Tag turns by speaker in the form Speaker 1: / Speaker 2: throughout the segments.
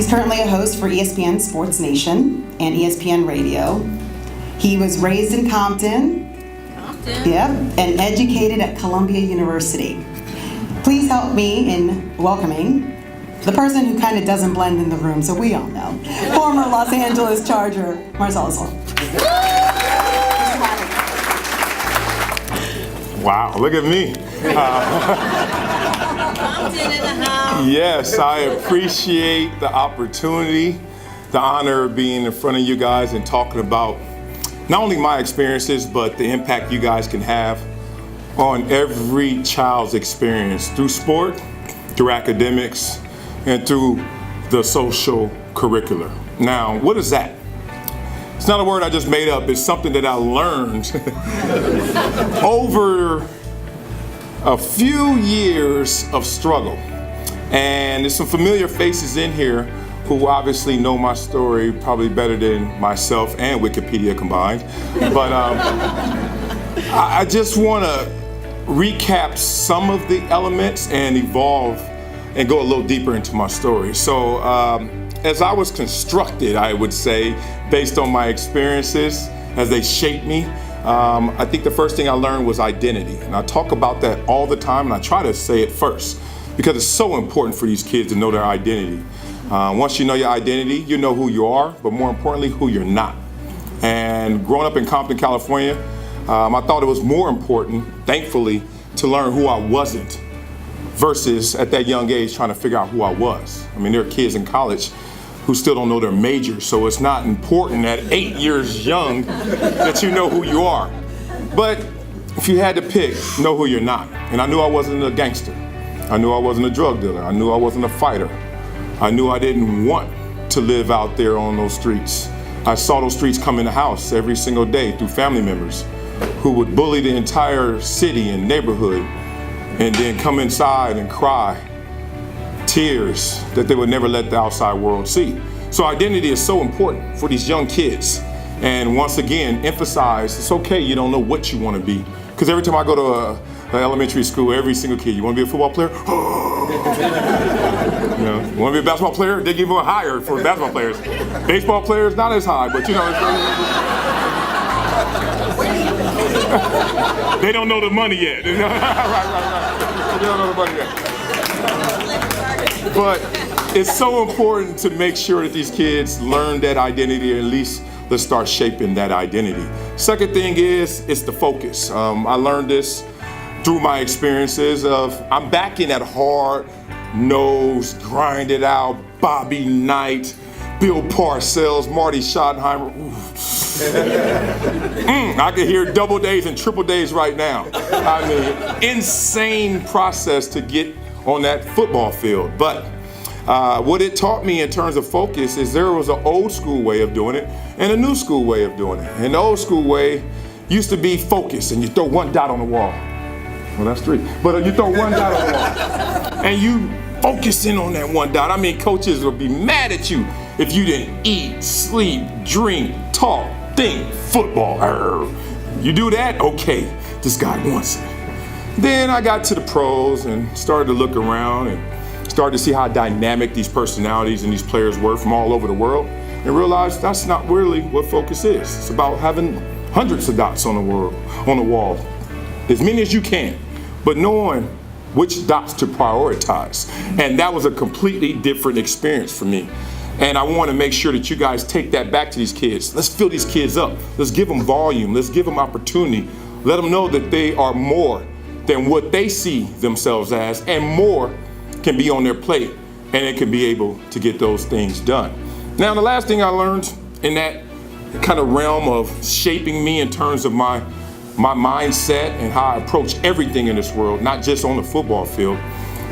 Speaker 1: He's currently a host for ESPN SportsNation and ESPN Radio. He was raised in Compton. Yep, and educated at Columbia University. Please help me in welcoming the person who kind of doesn't blend in the room, so we all know. Former Los Angeles Charger, Marcellus Wiley.
Speaker 2: Wow, look at me. Yes, I appreciate the opportunity, the honor of being in front of you guys and talking about not only my experiences, but the impact you guys can have on every child's experience through sport, through academics, and through the social curricular. Now, what is that? It's not a word I just made up. It's something that I learned over a few years of struggle. And there's some familiar faces in here who obviously know my story probably better than myself and Wikipedia combined. But I just want to recap some of the elements and evolve and go a little deeper into my story. So as I was constructed, I would say, based on my experiences as they shaped me, I think the first thing I learned was identity. And I talk about that all the time, and I try to say it first because it's so important for these kids to know their identity. Once you know your identity, you know who you are, but more importantly, who you're not. And growing up in Compton, California, I thought it was more important, thankfully, to learn who I wasn't versus at that young age trying to figure out who I was. I mean, there are kids in college who still don't know their major, so it's not important at 8 years young that you know who you are. But if you had to pick, know who you're not. And I knew I wasn't a gangster. I knew I wasn't a drug dealer. I knew I wasn't a fighter. I knew I didn't want to live out there on those streets. I saw those streets come in the house every single day through family members who would bully the entire city and neighborhood and then come inside and cry tears that they would never let the outside world see. So identity is so important for these young kids. And once again, emphasize it's okay you don't know what you want to be. Because every time I go to an elementary school, every single kid, you want to be a football player? You know, you want to be a basketball player? They give you a higher for basketball players. Baseball players, not as high, but you know. They don't know the money yet. right. They don't know the money yet. But it's so important to make sure that these kids learn that identity, or at least let's start shaping that identity. Second thing is, it's the focus. I learned this through my experiences of, I'm back in that hard-nosed, grinded out, Bobby Knight, Bill Parcells, Marty Schottenheimer. I can hear double days and triple days right now. I mean, insane process to get on that football field. But what it taught me in terms of focus is there was an old school way of doing it and a new school way of doing it. And the old school way used to be focus, and you throw one dot on the wall. Well, that's three. But you throw one dot on the wall. And you focus in on that one dot. I mean, coaches will be mad at you if you didn't eat, sleep, drink, talk, think, football. You do that? Okay, this guy wants it. Then I got to the pros and started to look around and started to see how dynamic these personalities and these players were from all over the world, and realized that's not really what focus is. It's about having hundreds of dots on the wall, as many as you can, but knowing which dots to prioritize. And that was a completely different experience for me. And I want to make sure that you guys take that back to these kids. Let's fill these kids up. Let's give them volume. Let's give them opportunity. Let them know that they are more than what they see themselves as, and more can be on their plate, and it can be able to get those things done. Now, the last thing I learned in that kind of realm of shaping me in terms of my mindset and how I approach everything in this world, not just on the football field,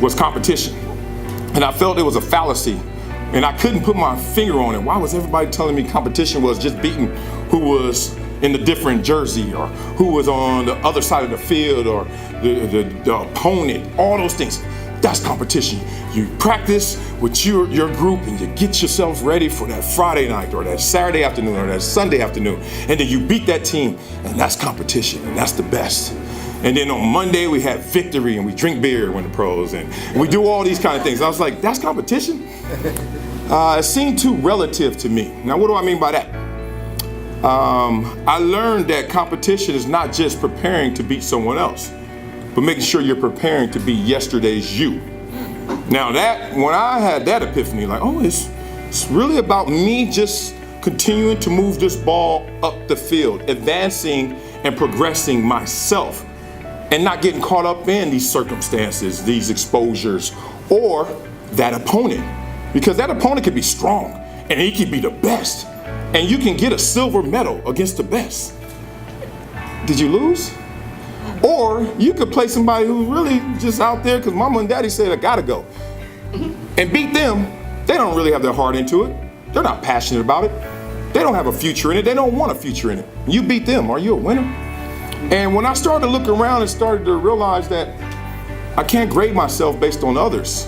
Speaker 2: was competition. And I felt it was a fallacy, and I couldn't put my finger on it. Why was everybody telling me competition was just beating who was in the different jersey, or who was on the other side of the field, or the opponent, all those things? That's competition. You practice with your group and you get yourself ready for that Friday night or that Saturday afternoon or that Sunday afternoon, and then you beat that team, and that's competition, and that's the best. And then on Monday we have victory and we drink beer when the pros, and we do all these kind of things. I was like, that's competition? it seemed too relative to me. Now, what do I mean by that? I learned that competition is not just preparing to beat someone else, but making sure you're preparing to be yesterday's you. Now when I had that epiphany, like, oh, it's really about me just continuing to move this ball up the field, advancing and progressing myself, and not getting caught up in these circumstances, these exposures, or that opponent. Because that opponent could be strong, and he could be the best, and you can get a silver medal against the best. Did you lose? Or you could play somebody who's really just out there because mama and daddy said, I gotta go. And beat them. They don't really have their heart into it. They're not passionate about it. They don't have a future in it. They don't want a future in it. You beat them. Are you a winner? And when I started to look around and started to realize that I can't grade myself based on others,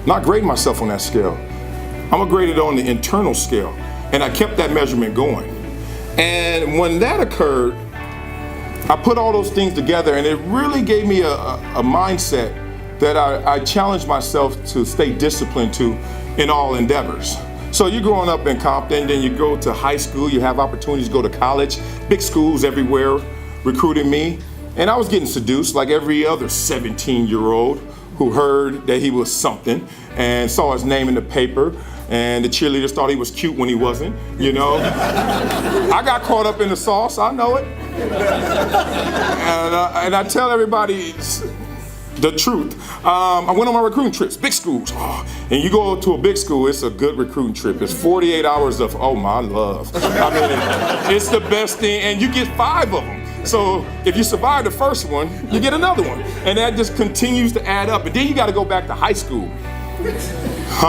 Speaker 2: not grade myself on that scale. I'm gonna grade it on the internal scale. And I kept that measurement going. And when that occurred, I put all those things together, and it really gave me a mindset that I challenged myself to stay disciplined to in all endeavors. So you're growing up in Compton, then you go to high school, you have opportunities to go to college, big schools everywhere recruiting me. And I was getting seduced like every other 17-year-old who heard that he was something and saw his name in the paper. And the cheerleaders thought he was cute when he wasn't, you know. I got caught up in the sauce, I know it. And I tell everybody the truth. I went on my recruiting trips, big schools. And you go to a big school, it's a good recruiting trip. It's 48 hours of, oh my love. I mean, it's the best thing, and you get 5 of them. So if you survive the first one, you get another one. And that just continues to add up. And then you got to go back to high school.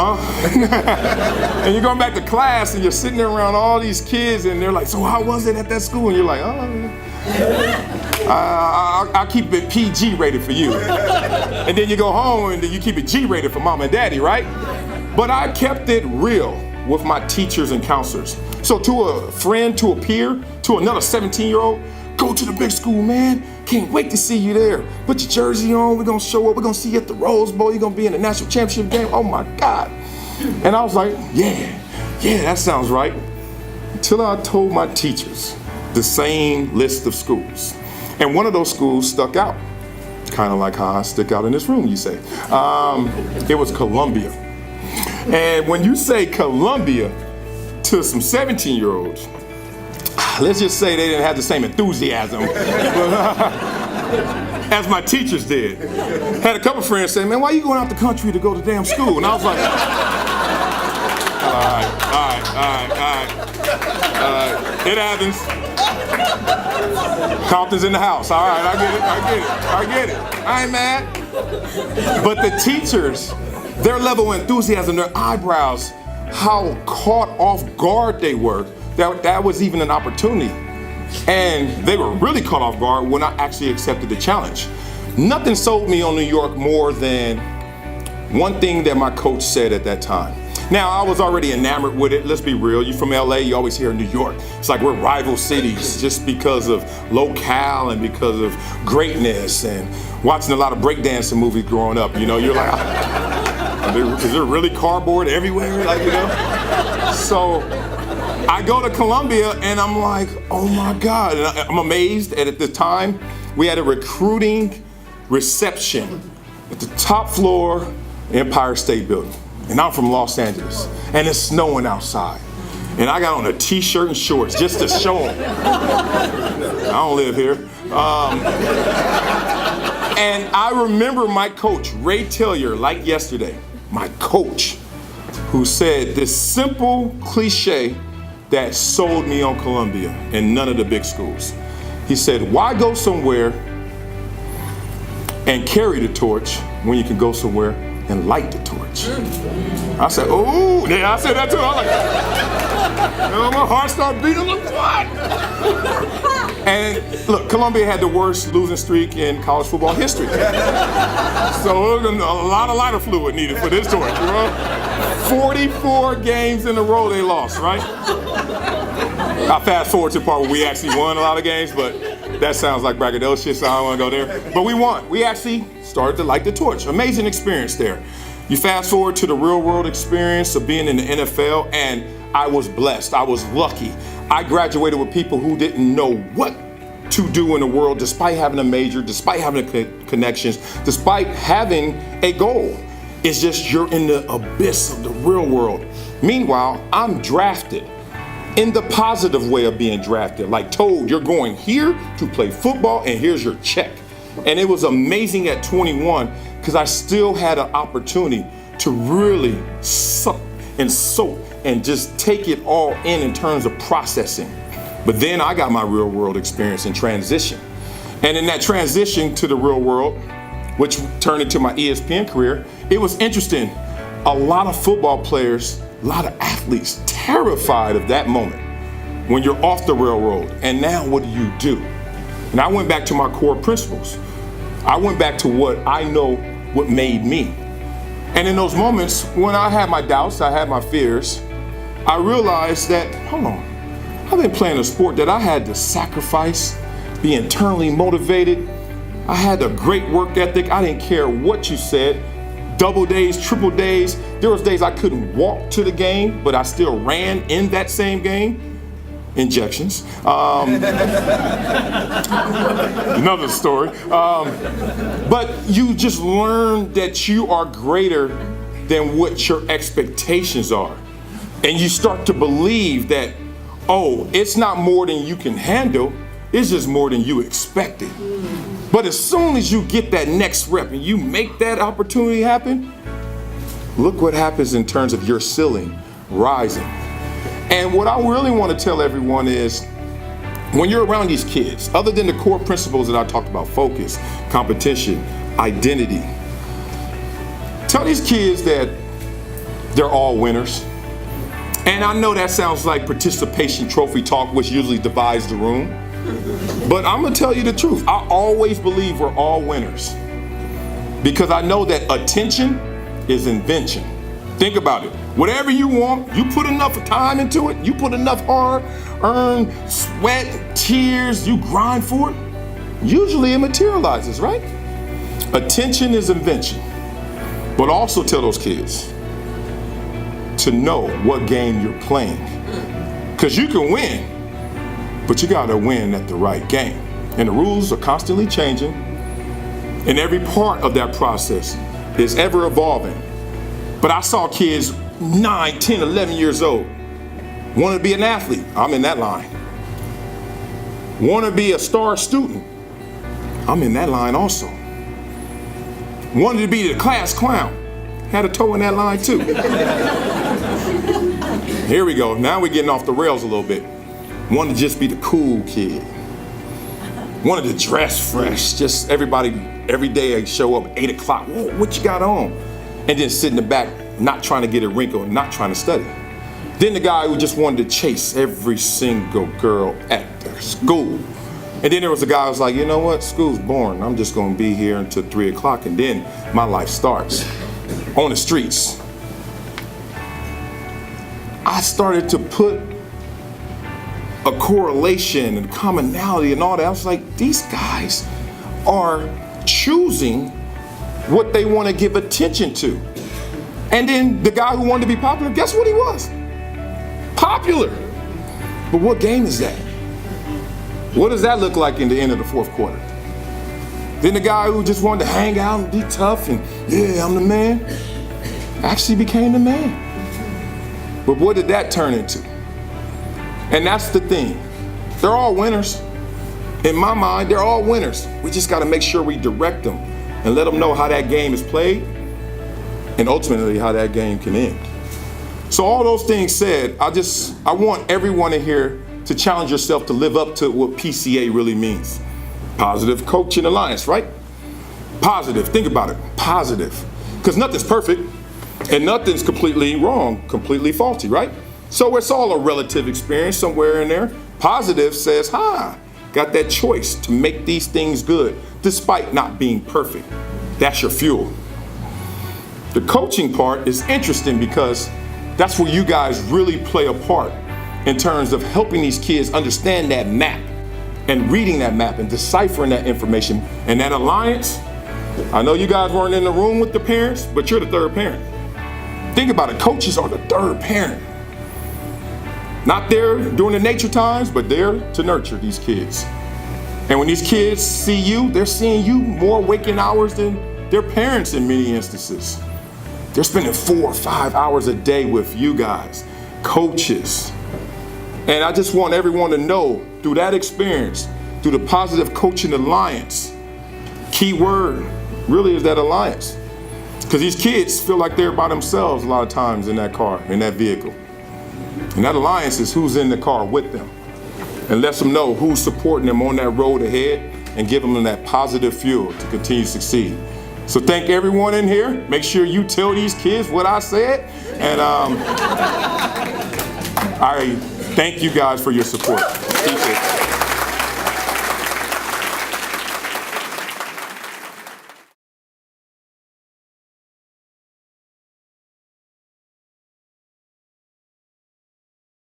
Speaker 2: And you're going back to class and you're sitting there around all these kids and they're like, so how was it at that school? And you're like, I'll keep it PG rated for you. And then you go home and then you keep it G rated for mom and daddy, right? But I kept it real with my teachers and counselors. So to a friend, to a peer, to another 17-year-old, go to the big school, man. Can't wait to see you there. Put your jersey on, we're gonna show up, we're gonna see you at the Rose Bowl, you're gonna be in the national championship game, oh my God. And I was like, yeah, that sounds right. Until I told my teachers the same list of schools. And one of those schools stuck out. Kind of like how I stick out in this room, you say. It was Columbia. And when you say Columbia to some 17-year-olds, let's just say they didn't have the same enthusiasm as my teachers did. Had a couple friends say, man, why you going out the country to go to damn school? And I was like, all right. It happens. Compton's in the house. All right, I get it. I ain't mad. But the teachers, their level of enthusiasm, their eyebrows, how caught off guard they were. That was even an opportunity. And they were really caught off guard when I actually accepted the challenge. Nothing sold me on New York more than one thing that my coach said at that time. Now, I was already enamored with it. Let's be real. You're from LA, you always hear New York. It's like we're rival cities just because of locale and because of greatness and watching a lot of breakdancing movies growing up. You know, you're like, is there really cardboard everywhere? Like, you know? So I go to Columbia and I'm like, oh my God. And I'm amazed. And at the time, we had a recruiting reception at the top floor, Empire State Building. And I'm from Los Angeles. And it's snowing outside. And I got on a t-shirt and shorts just to show them. I don't live here. And I remember my coach, Ray Tillier, like yesterday, my coach, who said this simple cliche that sold me on Columbia and none of the big schools. He said, why go somewhere and carry the torch when you can go somewhere and light the torch? I said, oh, yeah, I said that too. I was like, you know, my heart started beating. I'm like, what? And look, Columbia had the worst losing streak in college football history. So a lot of lighter fluid needed for this torch, you know? 44 games in a row they lost, right? I fast forward to the part where we actually won a lot of games, but that sounds like braggadocious, so I don't want to go there. But we won. We actually started to light the torch. Amazing experience there. You fast forward to the real world experience of being in the NFL, and I was blessed. I was lucky. I graduated with people who didn't know what to do in the world despite having a major, despite having connections, despite having a goal. It's just you're in the abyss of the real world. Meanwhile, I'm drafted in the positive way of being drafted. Like told, you're going here to play football and here's your check. And it was amazing at 21 because I still had an opportunity to really suck and soak and just take it all in terms of processing. But then I got my real world experience in transition. And in that transition to the real world, which turned into my ESPN career, it was interesting. A lot of football players, a lot of athletes terrified of that moment when you're off the railroad. And now what do? And I went back to my core principles. I went back to what I know what made me. And in those moments when I had my doubts, I had my fears, I realized that, hold on, I've been playing a sport that I had to sacrifice, be internally motivated. I had a great work ethic. I didn't care what you said. Double days, triple days. There was days I couldn't walk to the game, but I still ran in that same game. Injections. Another story. But you just learn that you are greater than what your expectations are. And you start to believe that, oh, it's not more than you can handle. It's just more than you expected. But as soon as you get that next rep and you make that opportunity happen, look what happens in terms of your ceiling rising. And what I really want to tell everyone is when you're around these kids, other than the core principles that I talked about, focus, competition, identity, tell these kids that they're all winners. And I know that sounds like participation trophy talk, which usually divides the room. But I'm gonna tell you the truth. I always believe we're all winners because I know that attention is invention. Think about it. Whatever you want, you put enough time into it, you put enough hard-earned sweat, tears, you grind for it, usually it materializes, right? Attention is invention. But also tell those kids to know what game you're playing. Because you can win, but you gotta win at the right game. And the rules are constantly changing, and every part of that process is ever evolving. But I saw kids 9, 10, 11 years old want to be an athlete. I'm in that line. Want to be a star student. I'm in that line also. Wanted to be the class clown. Had a toe in that line too. Here we go. Now we're getting off the rails a little bit. Wanted to just be the cool kid. Wanted to dress fresh. Just everybody, every day I show up 8 o'clock. Whoa, what you got on? And then sit in the back, not trying to get a wrinkle, not trying to study. Then the guy who just wanted to chase every single girl at their school. And then there was a guy who was like, you know what, school's boring. I'm just gonna be here until 3 o'clock and then my life starts. On the streets. I started to put a correlation and commonality and all that. I was like, these guys are choosing what they want to give attention to. And then the guy who wanted to be popular, guess what he was? Popular. But what game is that? What does that look like in the end of the fourth quarter? Then the guy who just wanted to hang out and be tough and, yeah, I'm the man, actually became the man. But what did that turn into? And that's the thing. They're all winners. In my mind, they're all winners. We just got to make sure we direct them and let them know how that game is played and ultimately how that game can end. So all those things said, I want everyone in here to challenge yourself to live up to what PCA really means. Positive Coaching Alliance, right? Positive, think about it, positive. Because nothing's perfect and nothing's completely wrong, completely faulty, right? So it's all a relative experience somewhere in there. Positive says, got that choice to make these things good despite not being perfect. That's your fuel. The coaching part is interesting because that's where you guys really play a part in terms of helping these kids understand that map and reading that map and deciphering that information. And that alliance, I know you guys weren't in the room with the parents, but you're the third parent. Think about it, coaches are the third parent. Not there during the nature times, but there to nurture these kids. And when these kids see you, they're seeing you more waking hours than their parents in many instances. They're spending 4 or 5 hours a day with you guys, coaches. And I just want everyone to know through that experience, through the Positive Coaching Alliance, key word really is that alliance. Because these kids feel like they're by themselves a lot of times in that car, in that vehicle. And that alliance is who's in the car with them and lets them know who's supporting them on that road ahead and give them that positive fuel to continue to succeed. So thank everyone in here. Make sure you tell these kids what I said. And I thank you guys for your support. Appreciate it.